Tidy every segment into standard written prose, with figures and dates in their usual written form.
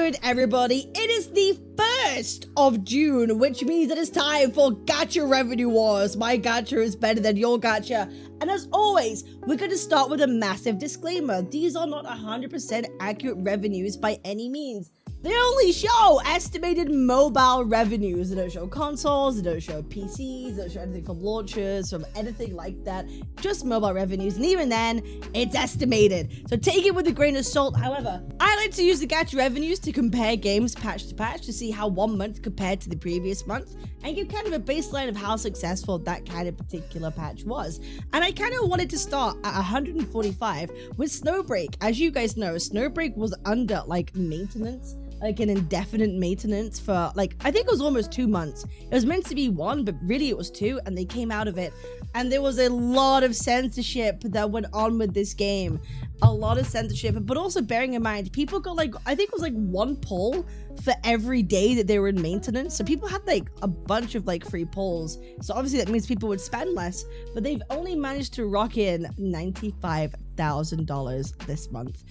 good, everybody? It is the 1st of June, which means it is time for Gacha Revenue Wars. My Gacha is better than your Gacha. And as always, we're going to start with a massive disclaimer. These are not 100% accurate revenues by any means. They only show estimated mobile revenues. They don't show consoles, they don't show PCs, they don't show anything from launchers, from anything like that. Just mobile revenues, and even then, it's estimated. So take it with a grain of salt. However, I like to use the Gacha revenues to compare games patch to patch to see how one month compared to the previous month, and give kind of a baseline of how successful that kind of particular patch was. And I kind of wanted to start at 145 with Snowbreak. As you guys know, Snowbreak was under like maintenance, like an indefinite maintenance for like, I think it was almost 2 months. It was meant to be 1, but really it was 2, and they came out of it. And there was a lot of censorship that went on with this game. A lot of censorship, but also bearing in mind, people got like, I think it was like 1 pull for every day that they were in maintenance. So people had like a bunch of like free pulls. So obviously that means people would spend less, but they've only managed to rock in $95,000 this month.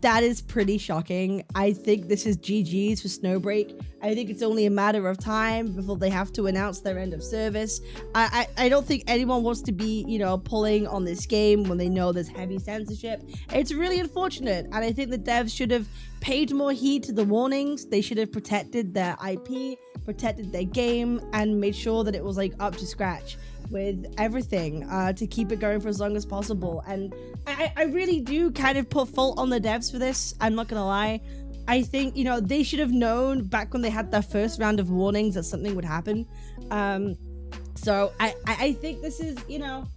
That is pretty shocking. I think this is GG's for Snowbreak. I think it's only a matter of time before they have to announce their end of service. I don't think anyone wants to be, you know, pulling on this game when they know there's heavy censorship. It's really unfortunate, and I think the devs should have paid more heed to the warnings. They should have protected their IP, protected their game, and made sure that it was like up to scratch with everything to keep it going for as long as possible. And I really do kind of put fault on the devs for this. I'm not gonna lie. I think, you know, they should have known back when they had their first round of warnings that something would happen. So I think this is, you know,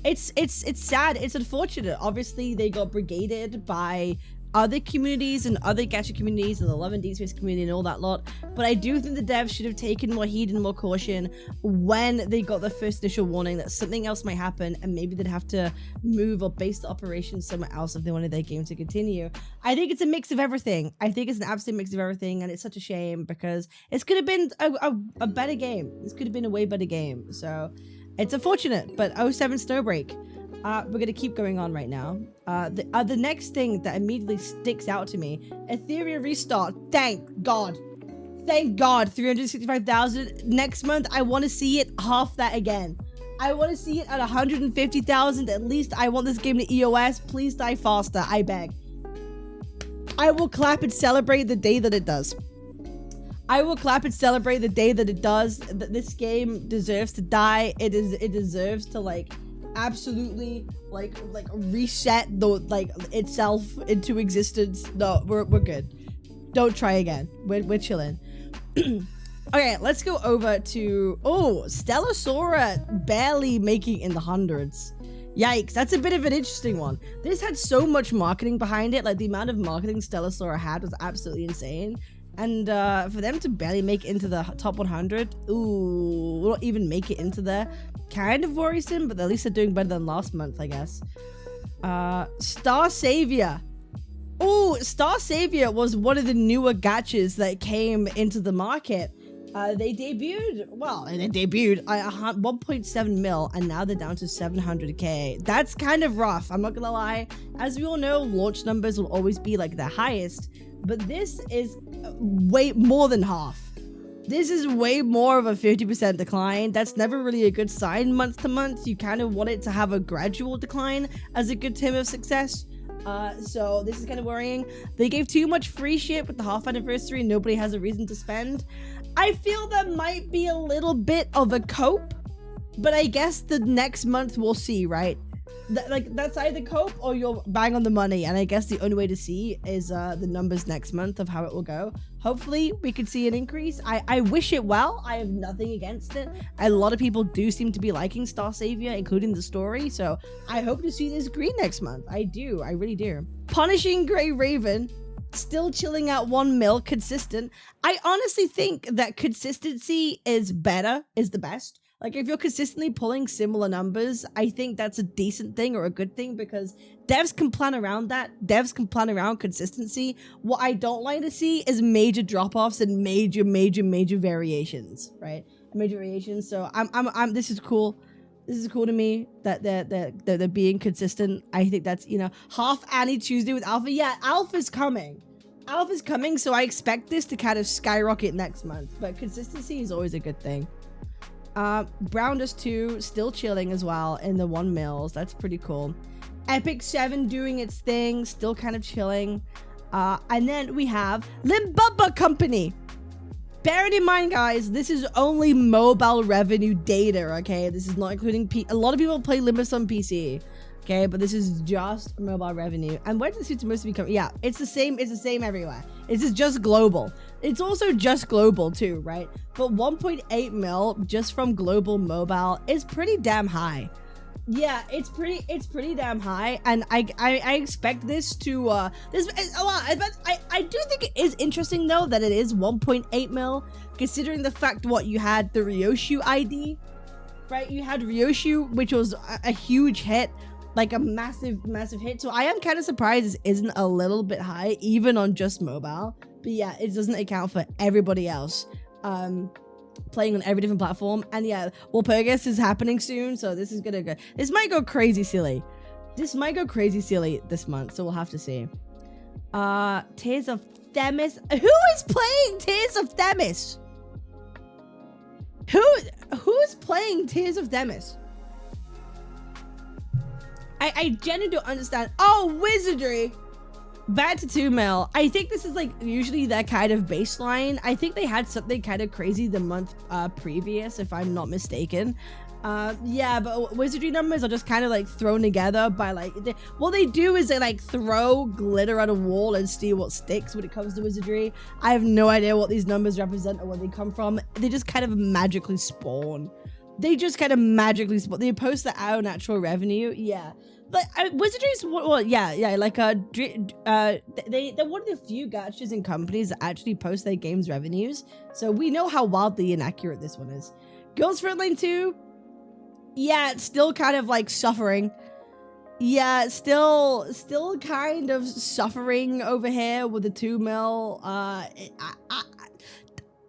it's sad. It's unfortunate. Obviously, they got brigaded by other communities and other Gacha communities and the Love and Deep Space community and all that lot, but I do think the devs should have taken more heed and more caution when they got the first initial warning that something else might happen, and maybe they'd have to move or base the operation somewhere else if they wanted their game to continue. I think it's a mix of everything. I think it's an absolute mix of everything, and it's such a shame because it could have been a better game. This could have been a way better game. So it's unfortunate, but 07 Snowbreak. We're gonna keep going on right now. The next thing that immediately sticks out to me, Ethereum restart. Thank God. Thank God. 365,000 next month. I want to see it half that again. I want to see it at 150,000 at least. I want this game to EOS. Please die faster. I beg. I will clap and celebrate the day that it does. I will clap and celebrate the day that it does. This game deserves to die. It deserves to like absolutely like reset the like itself into existence. No, we're good. Don't try again. We're chilling. Okay, let's go over to Stellasora barely making in the hundreds. Yikes, that's a bit of an interesting one. This had so much marketing behind it. Like the amount of marketing Stellasora had was absolutely insane. And for them to barely make it into the top 100, not even make it into there, kind of worrisome, but at least they're doing better than last month, I guess. Star Savior. Star Savior was one of the newer gachas that came into the market. They debuted at 1.7 mil, and now they're down to 700k. That's kind of rough, I'm not gonna lie. As we all know, launch numbers will always be like the highest, but this is way more than half. This is way more of a 50% decline. That's never really a good sign month to month. You kind of want it to have a gradual decline as a good term of success. So this is kind of worrying. They gave too much free shit with the half anniversary and nobody has a reason to spend. I feel that might be a little bit of a cope, but I guess the next month we'll see, right? That's either cope or you're bang on the money, and I guess the only way to see is the numbers next month of how it will go. Hopefully we could see an increase. I wish it well. I have nothing against it. A lot of people do seem to be liking Star Savior, including the story, so I hope to see this green next month. I do, I really do. Punishing Grey Raven, still chilling at 1 mil, consistent. I honestly think that consistency is the best. Like, if you're consistently pulling similar numbers, I think that's a decent thing or a good thing, because devs can plan around that. Devs can plan around consistency. What I don't like to see is major drop-offs and major variations, right? Major variations. So this is cool. This is cool to me that they're being consistent. I think that's, you know, half Annie Tuesday with Alpha. Yeah, Alpha's coming. Alpha's coming, so I expect this to kind of skyrocket next month. But consistency is always a good thing. Brown Dust 2 still chilling as well in the 1 mils. That's pretty cool. Epic 7 doing its thing, still kind of chilling. And then we have Limbubba Company. Bearing in mind, guys, this is only mobile revenue data, okay? This is not including a lot of people play Limbus on PC, okay? But this is just mobile revenue. And where does it supposed to be coming? Yeah, it's the same everywhere. This is just global. It's also just global too, right? But 1.8 mil just from global mobile is pretty damn high. Yeah, it's pretty damn high, and I expect this to I do think it is interesting though that it is 1.8 mil, considering the fact what you had the Ryoshu ID, right? You had Ryoshu, which was a huge hit, like a massive hit. So I am kind of surprised this isn't a little bit high even on just mobile. But yeah, it doesn't account for everybody else. Playing on every different platform. And yeah, Walpurgis is happening soon, so this is gonna go, this might go crazy silly this month, so we'll have to see. Tears of Themis. Who is playing Tears of Themis? Who's playing Tears of Themis? I genuinely don't understand. Oh, Wizardry. Back to 2 mil. I think this is like usually that kind of baseline. I think they had something kind of crazy the month previous, if I'm not mistaken. Yeah, but Wizardry numbers are just kind of like thrown together by like what they do is they like throw glitter at a wall and see what sticks when it comes to Wizardry. I have no idea what these numbers represent or where they come from. They just kind of magically spawn. They post the our natural revenue. Yeah. But Wizardry's, well, yeah, like they're one of the few gachas and companies that actually post their games revenues, so we know how wildly inaccurate this one is. Girls Frontline 2, yeah, it's still kind of like suffering. Yeah, still kind of suffering over here with the 2 mil.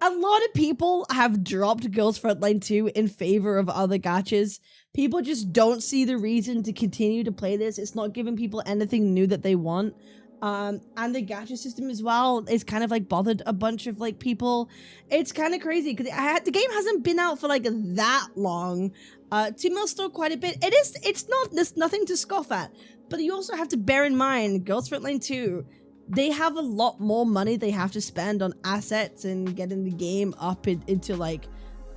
A lot of people have dropped Girls Frontline 2 in favor of other gachas. People just don't see the reason to continue to play this. It's not giving people anything new that they want. And the gacha system as well is kind of like bothered a bunch of like people. It's kind of crazy because the game hasn't been out for like that long. 2 mil still quite a bit. There's nothing to scoff at. But you also have to bear in mind, Girls Frontline 2, they have a lot more money they have to spend on assets and getting the game up into like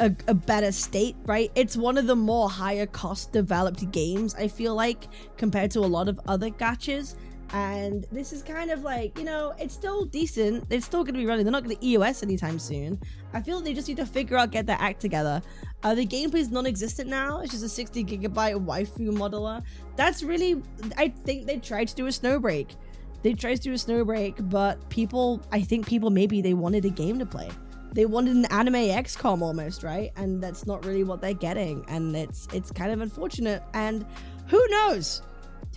a better state, right? It's one of the more higher cost developed games, I feel like, compared to a lot of other gachas. And this is kind of like, you know, it's still decent. It's still going to be running. They're not going to EOS anytime soon. I feel like they just need to figure out, get their act together. The gameplay is non-existent now. It's just a 60 gigabyte waifu modeler. That's really, I think they tried to do a Snowbreak. But I think people maybe they wanted a game to play. They wanted an anime XCOM almost, right? And that's not really what they're getting. And it's kind of unfortunate. And who knows?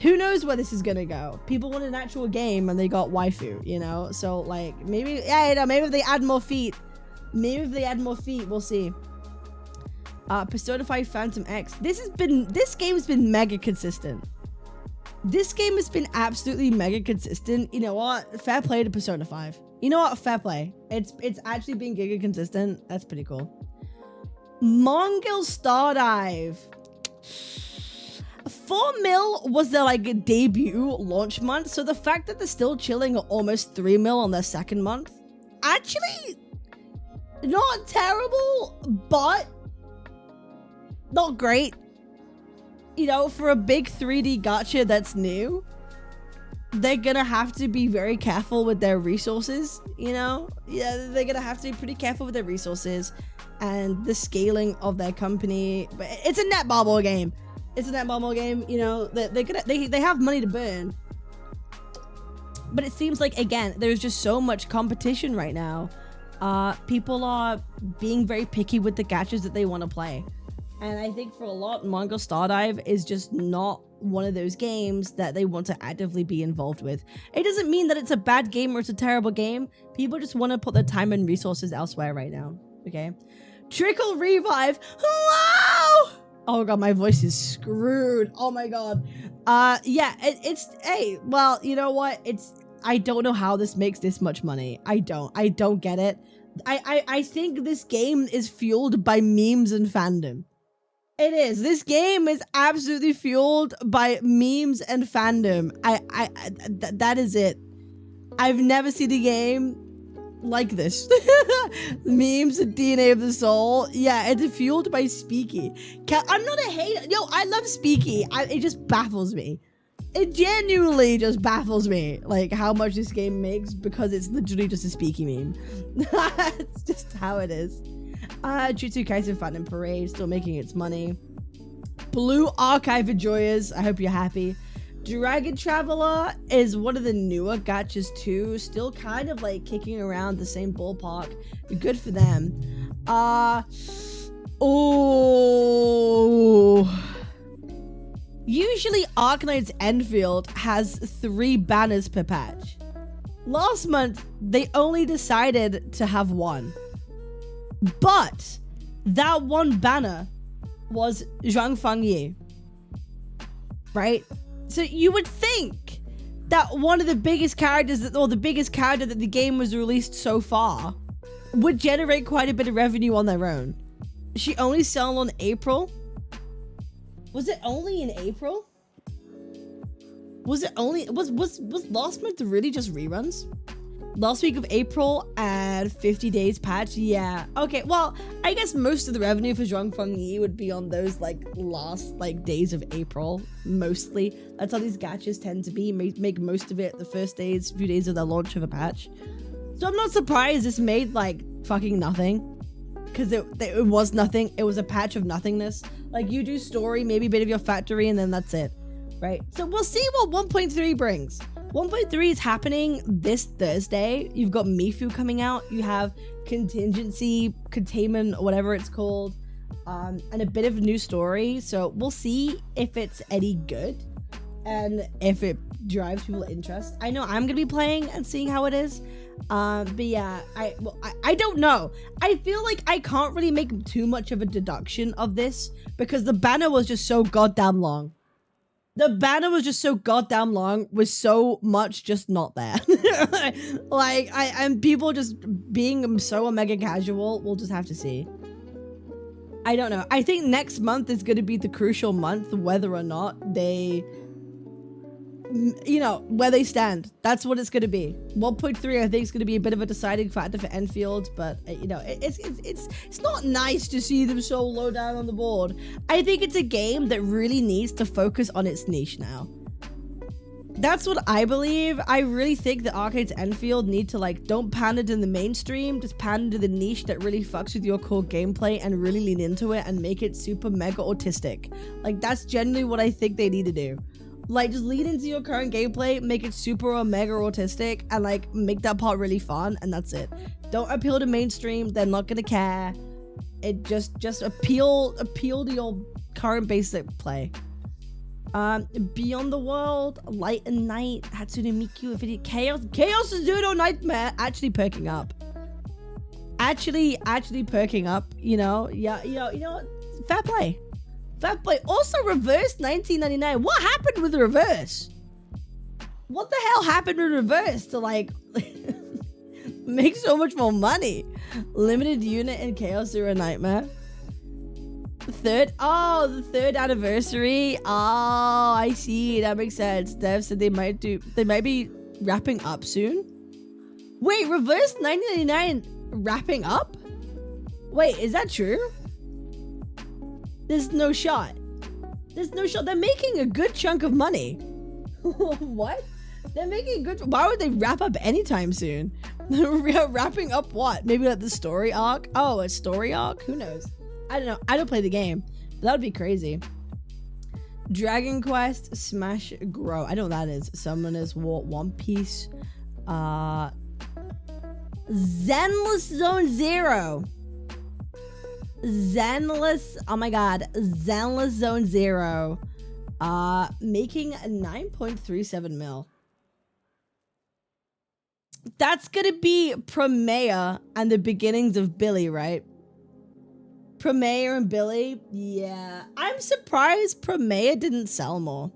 Who knows where this is gonna go? People want an actual game and they got waifu, you know? So like maybe, yeah, you know, maybe if they add more feet, we'll see. Persona 5 Phantom X. This game has been mega consistent. This game has been absolutely mega consistent. You know what? Fair play to Persona 5. You know what? Fair play. It's actually been giga consistent. That's pretty cool. Mongol Stardive. 4 mil was their like debut launch month, so the fact that they're still chilling at almost 3 mil on their second month, actually not terrible, but not great. You know, for a big 3D gacha that's new, they're gonna have to be very careful with their resources, you know? Yeah, they're gonna have to be pretty careful with their resources and the scaling of their company. But it's a net bubble game. You know, they have money to burn. But it seems like, again, there's just so much competition right now. People are being very picky with the gachas that they want to play. And I think for a lot, Mongol Stardive is just not one of those games that they want to actively be involved with. It doesn't mean that it's a bad game or it's a terrible game. People just want to put their time and resources elsewhere right now. Okay. Trickle Revive. Hello! Oh god, my voice is screwed. Oh my god. Yeah, it's hey, well, you know what? I don't know how this makes this much money. I don't get it. I think this game is fueled by memes and fandom. It is. This game is absolutely fueled by memes and fandom. That is it. I've never seen a game like this. Memes and DNA of the soul. Yeah, it's fueled by Speaky. I'm not a hater. Yo, I love Speaky. It just baffles me. It genuinely just baffles me, like, how much this game makes, because it's literally just a Speaky meme. It's just how it is. Jutsu Kaisen Fandom Parade still making its money. Blue Archive Enjoyers, I hope you're happy. Dragon Traveler is one of the newer gachas too, still kind of like kicking around the same ballpark. Good for them. Usually Arknights Endfield has 3 banners per patch. Last month, they only decided to have 1. But that 1 banner was Zhang Fangyi. Right? So you would think that one of the biggest characters, or the biggest character that the game was released so far, would generate quite a bit of revenue on their own. She only sold on April. Was it only in April? Was it only, was last month really just reruns? Last week of April and 50 days patch? Yeah. Okay, well, I guess most of the revenue for Zhuang Fengyi would be on those, like, last, like, days of April, mostly. That's how these gachas tend to be. Make most of it the first days, few days of the launch of a patch. So I'm not surprised this made, like, fucking nothing. Because it was nothing. It was a patch of nothingness. Like, you do story, maybe a bit of your factory, and then that's it. Right? So we'll see what 1.3 brings. 1.3 is happening this Thursday. You've got Mifu coming out. You have Contingency, Containment, whatever it's called. And a bit of a new story. So we'll see if it's any good. And if it drives people interest. I know I'm going to be playing and seeing how it is. But yeah, I don't know. I feel like I can't really make too much of a deduction of this. Because the banner was just so goddamn long. The banner was just so goddamn long, with so much just not there. Like, and people just being so mega casual, we'll just have to see. I don't know. I think next month is going to be the crucial month, whether or not they, you know, where they stand. That's what it's going to be. 1.3, I think, is going to be a bit of a deciding factor for Enfield, but you know, it's not nice to see them so low down on the board. I think it's a game that really needs to focus on its niche now. That's what I believe. I really think that Arknights Endfield need to, like, don't pander to the mainstream, just pander to the niche that really fucks with your core gameplay and really lean into it and make it super mega autistic. Like, that's generally what I think they need to do. Like, just lean into your current gameplay, make it super or mega autistic, and, like, make that part really fun, and that's it. Don't appeal to mainstream, they're not gonna care. It just appeal to your current basic play. Beyond the World, Light and Night, Hatsune Miku, Video, Chaos Zudo Nightmare, actually perking up. Actually perking up, you know, yeah, you know what? Fair play. Fair play. Also, Reverse 1999. What happened with Reverse? What the hell happened with Reverse to, like, make so much more money? Limited Unit and Chaos Zero Nightmare. The 3rd anniversary. Oh, I see. That makes sense. Dev said they might be wrapping up soon. Wait, Reverse 1999 wrapping up? Wait, is that true? There's no shot. There's no shot. They're making a good chunk of money. What? They're making a good... Why would they wrap up anytime soon? Wrapping up what? Maybe like the story arc? Oh, a story arc? Who knows? I don't know. I don't play the game. But that would be crazy. Dragon Quest Smash Grow. I know what that is. Summoners War One Piece. Zenless Zone Zero. Oh my god, Zenless Zone Zero, making 9.37 mil. That's gonna be Promea and the beginnings of Billy, right? Promea and Billy, yeah. I'm surprised Promea didn't sell more.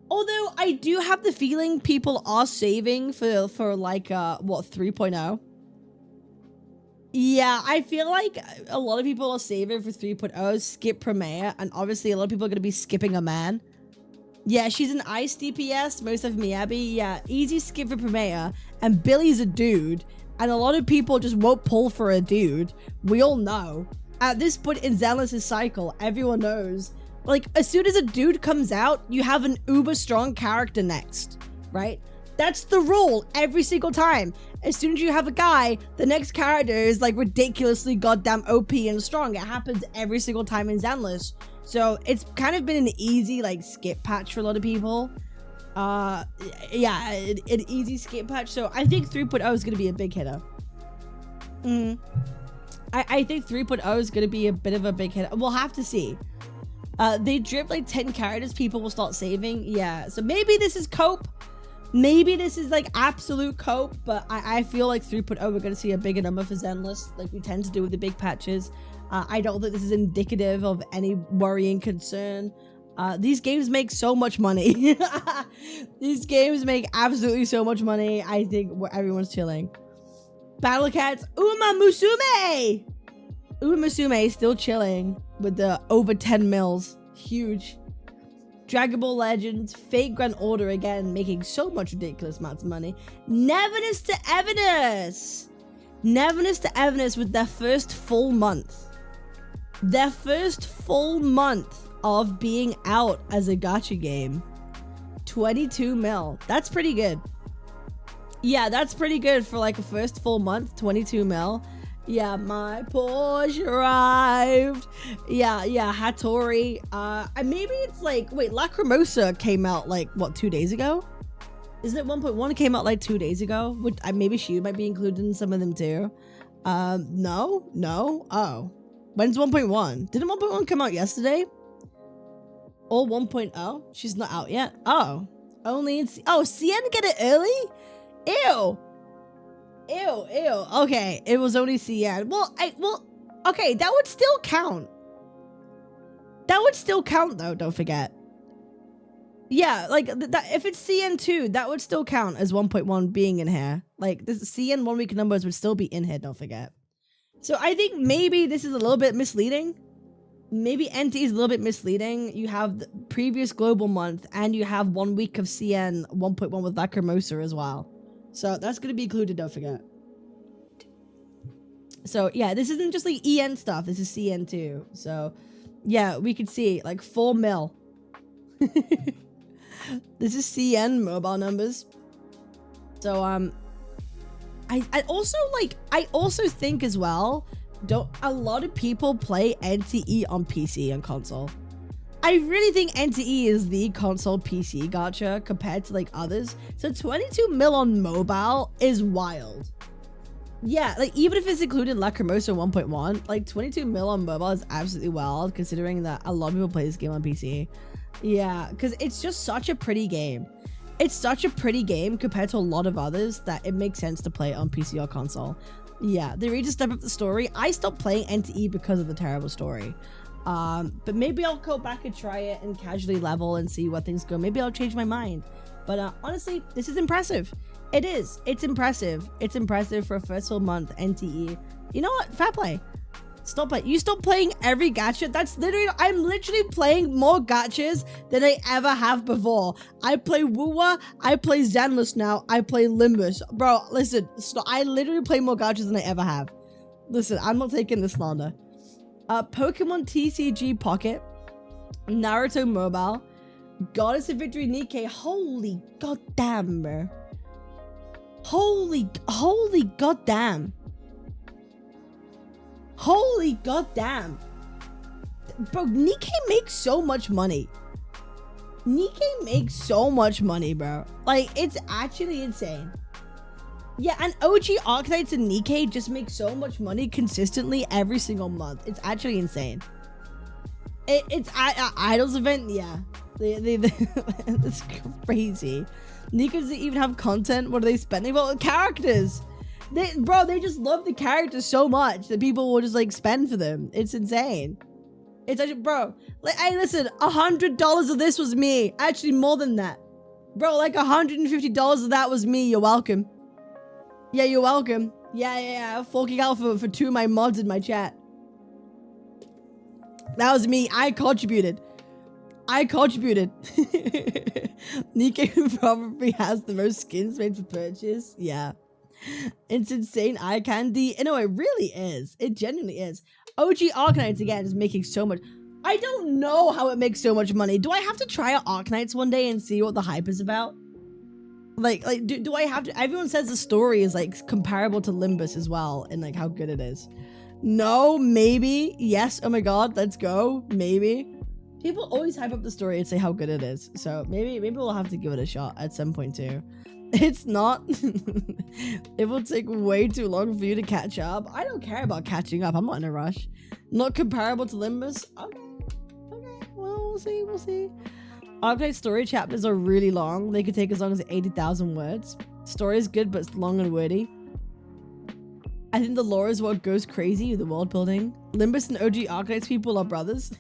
Although I do have the feeling people are saving for like what 3.0. Yeah, I feel like a lot of people are saving for 3.0, skip Premiere, and obviously a lot of people are going to be skipping a man. Yeah, she's an ice DPS, most of Miyabi. Yeah, easy skip for Premiere, and Billy's a dude, and a lot of people just won't pull for a dude. We all know. At this point in Zenless' cycle, everyone knows. Like, as soon as a dude comes out, you have an uber strong character next, right? That's the rule every single time. As soon as you have a guy, the next character is like ridiculously goddamn OP and strong. It happens every single time in Zenless. So it's kind of been an easy like skip patch for a lot of people. Yeah, an easy skip patch. So I think 3.0 is going to be a big hitter. I think 3.0 is going to be a bit of a big hitter. We'll have to see. They drip like 10 characters, people will start saving. Yeah, so maybe this is cope. Maybe this is like absolute cope, but I feel like 3.0 we're going to see a bigger number for Zenless, like we tend to do with the big patches. I don't think this is indicative of any worrying concern. These games make so much money. These games make absolutely so much money. I think everyone's chilling. Battle Cats, Uma Musume! Uma Musume is still chilling with the over 10 mils. Huge. Dragon Ball Legends, Fate Grand Order again, making so much ridiculous amounts of money. Neverness to Everness! Neverness to Everness with their first full month. Their first full month of being out as a gacha game. 22 mil. That's pretty good. Yeah, that's pretty good for like a first full month. 22 mil. Yeah, my Porsche arrived. Yeah, Hattori. Maybe it's like, wait, Lacrimosa came out like, what, 2 days ago? Isn't it 1.1 came out like 2 days ago? Maybe she might be included in some of them too. No. Oh. When's 1.1? Didn't 1.1 come out yesterday? Or 1.0? She's not out yet. Oh. Only in CN get it early? Ew. Okay, it was only CN. Well, okay, that would still count. That would still count though, don't forget. Yeah, like if it's CN2, that would still count as 1.1 being in here. Like this CN 1 week numbers would still be in here, don't forget. So I think maybe this is a little bit misleading. Maybe NT is a little bit misleading. You have the previous global month and you have 1 week of CN 1.1 with Lacrimosa as well. So that's going to be included, don't forget. So yeah, this isn't just like EN stuff. This is CN too. So yeah, we could see like 4 mil. This is CN mobile numbers. So I also think as well, a lot of people play NTE on PC and console. I really think NTE is the console PC gacha compared to like others. So 22 mil on mobile is wild. Yeah, like even if it's included Lacrimosa 1.1, like 22 mil on mobile is absolutely wild considering that a lot of people play this game on PC. Yeah, because it's just such a pretty game. It's such a pretty game compared to a lot of others that it makes sense to play on PC or console. Yeah, they really just step up the story. I stopped playing NTE because of the terrible story. But maybe I'll go back and try it and casually level and see what things go. Maybe I'll change my mind. But honestly, this is impressive. It is. It's impressive. It's impressive for a first full month NTE. You know what? Fair play. Stop it. You stop playing every gacha. That's literally, I'm literally playing more gachas than I ever have before. I play Wuwa. I play Zenless now. I play Limbus. Bro, listen. I literally play more gachas than I ever have. Listen, I'm not taking this slander. Pokemon TCG Pocket, Naruto Mobile, Goddess of Victory Nikke. Holy goddamn, bro. Holy goddamn. Holy goddamn. Bro, Nikke makes so much money. Nikke makes so much money, bro. Like, it's actually insane. Yeah, and OG Arknights and Nikke just make so much money consistently every single month. It's actually insane. It's Idols event, yeah. It's crazy. Nikke doesn't even have content. What are they spending? Well, characters. They just love the characters so much that people will just like spend for them. It's insane. It's actually, bro, like, hey, listen, $100 of this was me. Actually, more than that. Bro, like $150 of that was me. You're welcome. Yeah, you're welcome. Yeah. Forking out for two of my mods in my chat. That was me. I contributed. Nikke probably has the most skins made for purchase. Yeah. It's insane eye candy. No, it really is. It genuinely is. OG Arknights again is making so much. I don't know how it makes so much money. Do I have to try out Arknights one day and see what the hype is about? Like, do I have to? Everyone says the story is like comparable to Limbus as well, and like how good it is. No, maybe, yes. Oh my god, let's go. Maybe. People always hype up the story and say how good it is. So maybe we'll have to give it a shot at some point too. It's not. It will take way too long for you to catch up. I don't care about catching up. I'm not in a rush. Not comparable to Limbus. Okay. Well, we'll see. Arknights story chapters are really long. They could take as long as 80,000 words. Story is good, but it's long and wordy. I think the lore is what goes crazy with the world building. Limbus and OG Arknights people are brothers.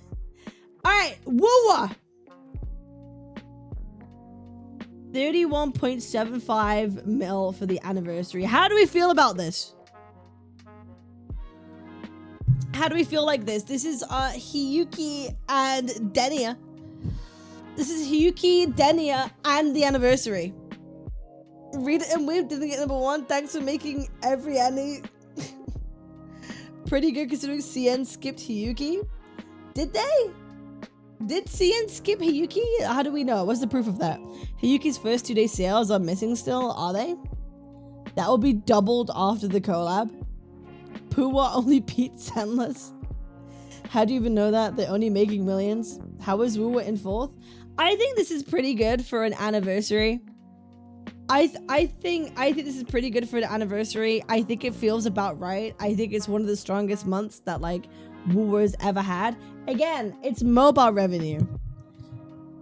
Alright, woo! 31.75 mil for the anniversary. How do we feel about this? How do we feel like this? This is Hiyuki and Denia. This is Hiyuki, Denia, and the anniversary. Read it and Wave didn't get #1. Thanks for making every Annie pretty good considering CN skipped Hiyuki. Did they? Did CN skip Hiyuki? How do we know? What's the proof of that? Hiyuki's first 2-day sales are missing still, are they? That will be doubled after the collab. Puwa only beat Zenless. How do you even know that? They're only making millions. How is Wuwa in 4th? I think this is pretty good for an anniversary. I think this is pretty good for an anniversary. I think it feels about right. I think it's one of the strongest months that like Wuwa's ever had. Again, it's mobile revenue.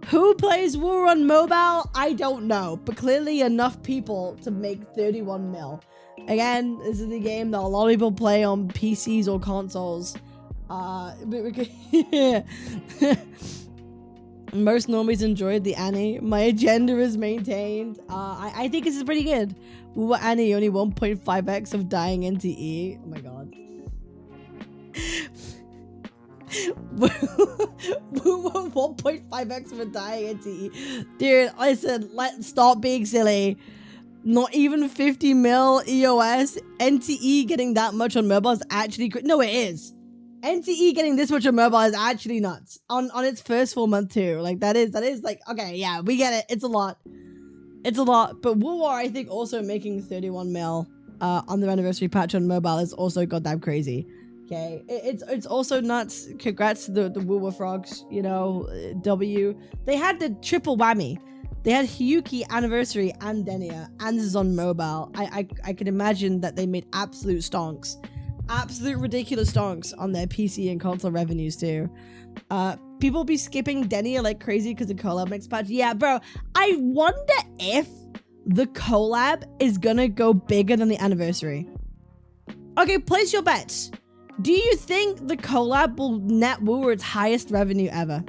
Who plays Wuwa on mobile? I don't know, but clearly enough people to make 31 mil. Again, this is a game that a lot of people play on PCs or consoles. Most normies enjoyed the Annie. My agenda is maintained. I think this is pretty good. Wuwa Annie only 1.5x of dying into E. Oh my god. Wuwa 1.5x for dying into E. Dude, listen, let's stop being silly. Not even 50 mil EOS. NTE getting that much on mobile is actually no, it is. NTE getting this much on mobile is actually nuts. On its first full month too. Like that is like, okay, yeah, we get it. It's a lot. It's a lot. But Wuwa, I think, also making 31 mil on their anniversary patch on mobile is also goddamn crazy. Okay, it's also nuts. Congrats to the Wuwa frogs. You know, W. They had the triple whammy. They had Hiyuki anniversary and Denia, and this is on mobile. I can imagine that they made absolute stonks. Absolute ridiculous stonks on their PC and console revenues too. People be skipping Denia like crazy because of collab next patch. Yeah, bro. I wonder if the collab is gonna go bigger than the anniversary. Okay, place your bets. Do you think the collab will net Wuwa its highest revenue ever?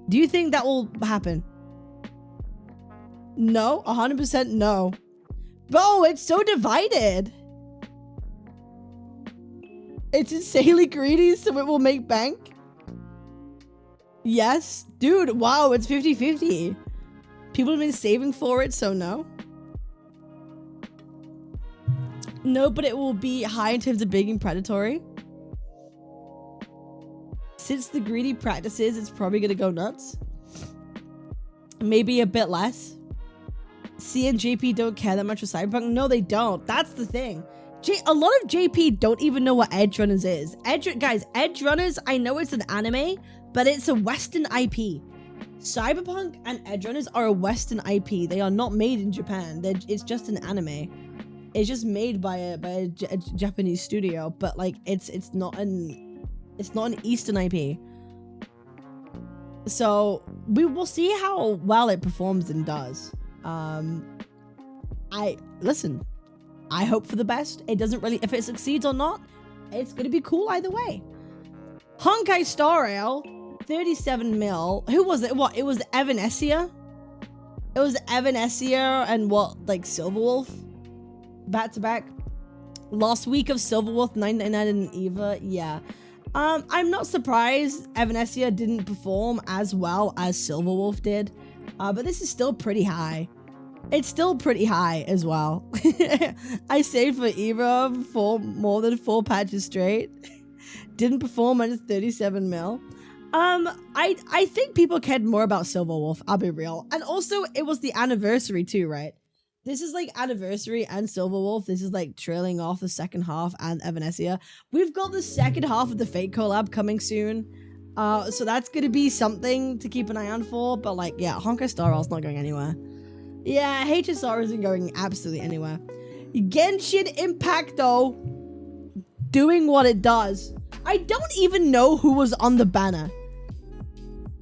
Do you think that will happen? No, 100% no. Bro, it's so divided. It's insanely greedy, so it will make bank. Yes. Dude, wow, it's 50-50. People have been saving for it, so no. No, but it will be high in terms of being predatory. Since the greedy practices, it's probably going to go nuts. Maybe a bit less. C and JP don't care that much for Cyberpunk. No, they don't. That's the thing. A lot of JP don't even know what Edge Runners is. Guys, Edge Runners, I know it's an anime, but it's a Western IP. Cyberpunk and Edge Runners are a Western IP. They are not made in Japan. It's just an anime. It's just made by a Japanese studio, but like it's not an Eastern IP. So we will see how well it performs and does. Listen, I hope for the best. It doesn't really, if it succeeds or not, it's gonna be cool either way. Honkai Star Rail, 37 mil. Who was it? What? It was Evanescia? It was Evanescia and what? Like Silverwolf? Back to back. Last week of Silverwolf, 999 and Eva. Yeah. I'm not surprised Evanescia didn't perform as well as Silverwolf did. But this is still pretty high. It's still pretty high as well. I saved for Eva for more than 4 patches straight. Didn't perform at 37 mil. I think people cared more about Silverwolf, I'll be real. And also, it was the anniversary too, right? This is like anniversary and Silverwolf. This is like trailing off the second half and Evanescia. We've got the second half of the Fate collab coming soon. So that's gonna be something to keep an eye on for. But like, yeah, Honkai Star Rail's not going anywhere. Yeah, HSR isn't going absolutely anywhere. Genshin Impact though, doing what it does. I don't even know who was on the banner.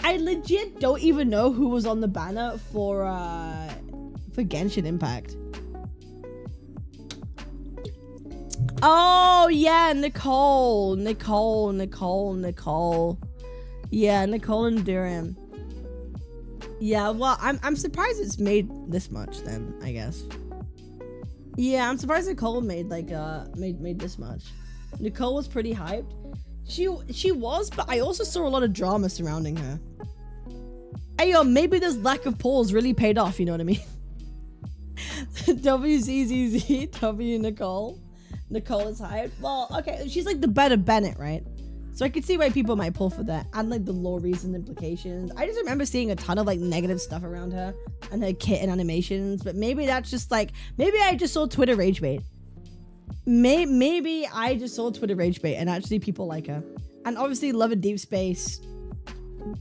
I legit don't even know who was on the banner for Genshin Impact. Oh yeah, Nicole. Yeah, Nicole and Durham. Yeah, well, I'm surprised it's made this much then, I guess. Yeah, I'm surprised Nicole made like made this much. Nicole was pretty hyped. She was, but I also saw a lot of drama surrounding her. Hey yo, maybe this lack of polls really paid off, you know what I mean? WZZZ, W Nicole. Nicole is hyped. Well, okay, she's like the better Bennett, right? So I could see why people might pull for that, and like the lore reason implications. I just remember seeing a ton of like negative stuff around her and her kit and animations, but maybe that's just like, maybe I just saw Twitter rage bait. Maybe I just saw Twitter rage bait and actually people like her. And obviously Love and Deep Space,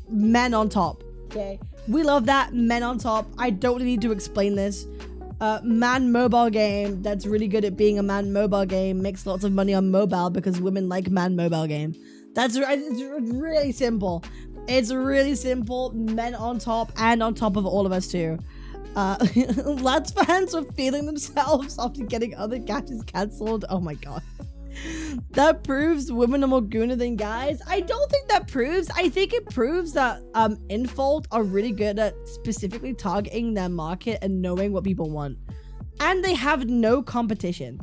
men on top, okay? We love that, men on top. I don't need to explain this. Man mobile game that's really good at being a man mobile game, makes lots of money on mobile because women like man mobile game. It's really simple. It's really simple. Men on top and on top of all of us too. Lads fans are feeling themselves after getting other gachas cancelled. Oh my god. That proves women are more gooner than guys. I don't think that proves. I think it proves that Endfield are really good at specifically targeting their market and knowing what people want. And they have no competition.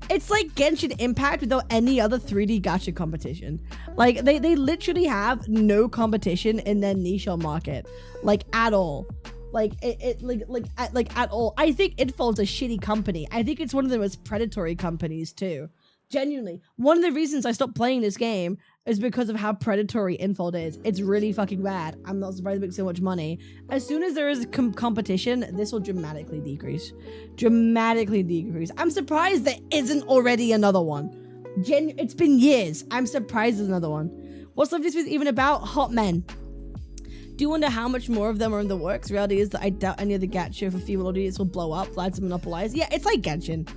It's like Genshin Impact without any other 3D gacha competition. Like they literally have no competition in their niche or market, like at all. Like at all. I think Endfield's a shitty company. I think it's one of the most predatory companies too. Genuinely, one of the reasons I stopped playing this game is because of how predatory Endfield is. It's really fucking bad. I'm not surprised it makes so much money. As soon as there is competition, this will dramatically decrease. Dramatically decrease. I'm surprised there isn't already another one. It's been years. I'm surprised there's another one. What's Love This was even about? Hot men. Do you wonder how much more of them are in the works? Reality is that I doubt any of the gacha for female audience will blow up. Lads monopolize. Yeah, it's like Genshin.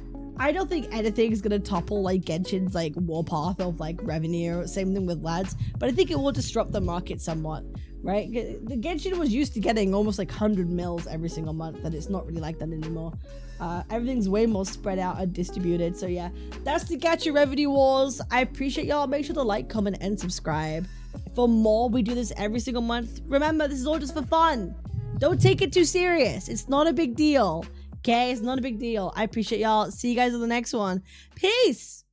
I don't think anything is gonna topple like Genshin's like warpath of like revenue. Same thing with lads, but I think it will disrupt the market somewhat, right? The Genshin was used to getting almost like 100 mils every single month, and it's not really like that anymore. Everything's way more spread out and distributed. So yeah, that's the gacha revenue wars. I appreciate y'all. Make sure to like, comment, and subscribe for more. We do this every single month. Remember, this is all just for fun. Don't take it too serious. It's not a big deal. Okay, it's not a big deal. I appreciate y'all. See you guys on the next one. Peace.